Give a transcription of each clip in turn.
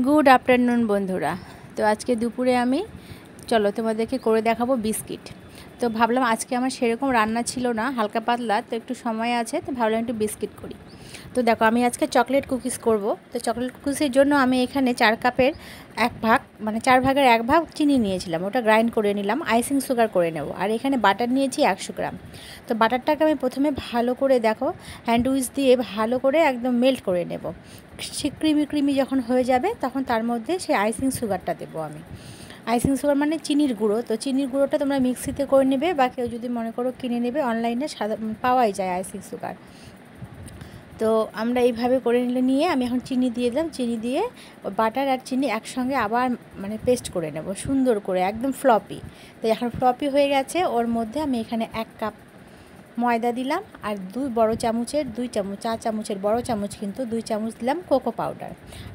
Good afternoon বন্ধুরা। তো আজকে দুপুরে আমি চলো তোমাদেরকে করে দেখাবো বিস্কিট। তো ভাবলাম আজকে আমার সেরকম রান্না ছিল না, হালকা পাতলা, তো একটু সময় আছে, তো ভাবলাম একটু বিস্কিট করি। তো দেখো আমি আজকে চকলেট কুকিজ করব। তো চকলেট কুকিজের জন্য আমি এখানে 4 কাপের 1 ভাগ, মানে 4 ভাগের 1 ভাগ চিনি নিয়েছিলাম, ওটা গ্রাইন্ড করে নিলাম, আইসিং সুগার করে নেব। আর এখানে বাটার নিয়েছি 100 গ্রাম। তো বাটারটাকে আমি প্রথমে ভালো করে দেখো হ্যান্ড উইচ দিয়ে ভালো করে একদম মেল্ট করে নেব। সে ক্রিমি ক্রিমি যখন হয়ে যাবে তখন তার মধ্যে সেই আইসিং সুগারটা দেবো আমি। আইসিং সুগার মানে চিনির গুঁড়ো। তো চিনির গুঁড়োটা তোমরা মিক্সিতে করে নেবে, বা কেউ যদি মনে করো কিনে নেবে, অনলাইনে পাওয়াই যায় আইসিং সুগার। তো আমরা এইভাবে করে নিয়ে আমি এখন চিনি দিয়ে দিলাম। চিনি দিয়ে বাটার আর চিনি একসঙ্গে আবার মানে পেস্ট করে নেব সুন্দর করে, একদম ফ্লপি। তো এখন ফ্লপি হয়ে গেছে, ওর মধ্যে আমি এখানে 1 কাপ ময়দা দিলাম, আর 2 বড় চামচের 2 চামচ, 4 চামচের বড় চামচ কিন্তু 2 চামচ দিলাম কোকো পাউডার।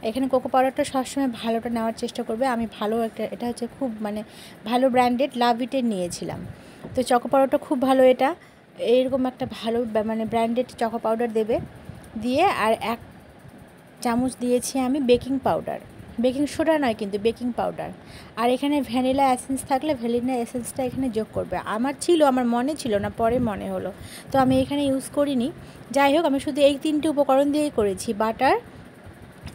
এখানে কোকো পাউডারটা সবসময় ভালোটা নেওয়ার চেষ্টা করবে। আমি ভালো একটা, এটা হচ্ছে খুব মানে ভালো ব্র্যান্ডেড লাভিটের নিয়েছিলাম। তো চকো পাউডারটা খুব ভালো, এটা এইরকম একটা ভালো মানে ব্র্যান্ডেড চকো পাউডার দেবে। দিয়ে আর 1 চামচ দিয়েছি আমি বেকিং পাউডার, বেকিং সোডা নয় কিন্তু বেকিং পাউডার। আর এখানে ভ্যানিলা এসেন্স থাকলে ভ্যানিলা এসেন্সটা এখানে যোগ করবে। আমার ছিল, আমার মনে ছিল না, পরে মনে হলো, তো আমি এখানে ইউজ করিনি। যাই হোক, আমি শুধু এই 3টে উপকরণ দিয়েই করেছি, বাটার,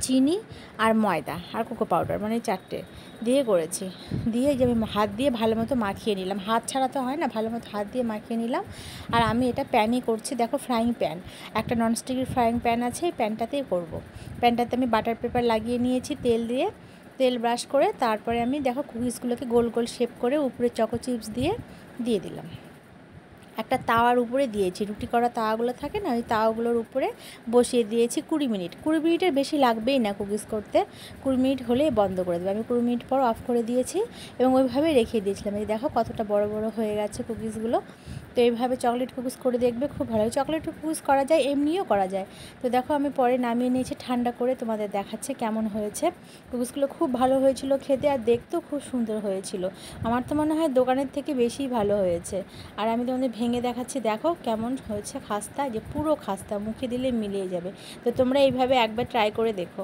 চিনি আর ময়দা আর কোকো পাউডার, মানে 4টে দিয়ে করেছি। দিয়ে যে আমি হাত দিয়ে ভালো মতো মাখিয়ে নিলাম, হাত ছাড়া তো হয় না, ভালো মতো হাত দিয়ে মাখিয়ে নিলাম। আর আমি এটা প্যানে করছি, দেখো ফ্রাইং প্যান, একটা ননস্টিকের ফ্রাইং প্যান আছে, এই প্যানটাতেই করব। প্যানটাতে আমি বাটার পেপার লাগিয়ে নিয়েছি, তেল দিয়ে, তেল ব্রাশ করে, তারপরে আমি দেখো কুকিজগুলোকে গোল গোল শেপ করে উপরে চকো চিপস দিয়ে দিলাম। একটা তাওয়ার উপরে দিয়েছি, রুটি করা তাওয়াগুলো থাকে না, ওই তাওয়াগুলোর উপরে বসিয়ে দিয়েছি 20 মিনিট। 20 মিনিটের বেশি লাগবেই না কুকিজ করতে, 20 মিনিট হলেই বন্ধ করে দেবে। আমি 20 মিনিট পর অফ করে দিয়েছি এবং ওইভাবে রেখে দিয়েছিলাম। এই দেখো কতটা বড় বড় হয়ে গেছে কুকিজগুলো। তো এইভাবে চকলেট কুকিজ করে দেখবে, খুব ভালো। চকলেট কুকিজ করা যায়, এমনিও করা যায়। তো দেখো আমি পরে নামিয়ে নিয়েছি ঠান্ডা করে, তোমাদের দেখাচ্ছে কেমন হয়েছে। কুকিজগুলো খুব ভালো হয়েছিল খেতে, আর দেখতেও খুব সুন্দর হয়েছিল। আমার তো মনে হয় দোকানের থেকে বেশি ভালো হয়েছে। আর আমি তোমাদের ভেঙে দেখাচ্ছি, দেখো কেমন হয়েছে খাস্তা, যে পুরো খাস্তা, মুখে দিলে মিলিয়ে যাবে। তো তোমরা এইভাবে একবার ট্রাই করে দেখো।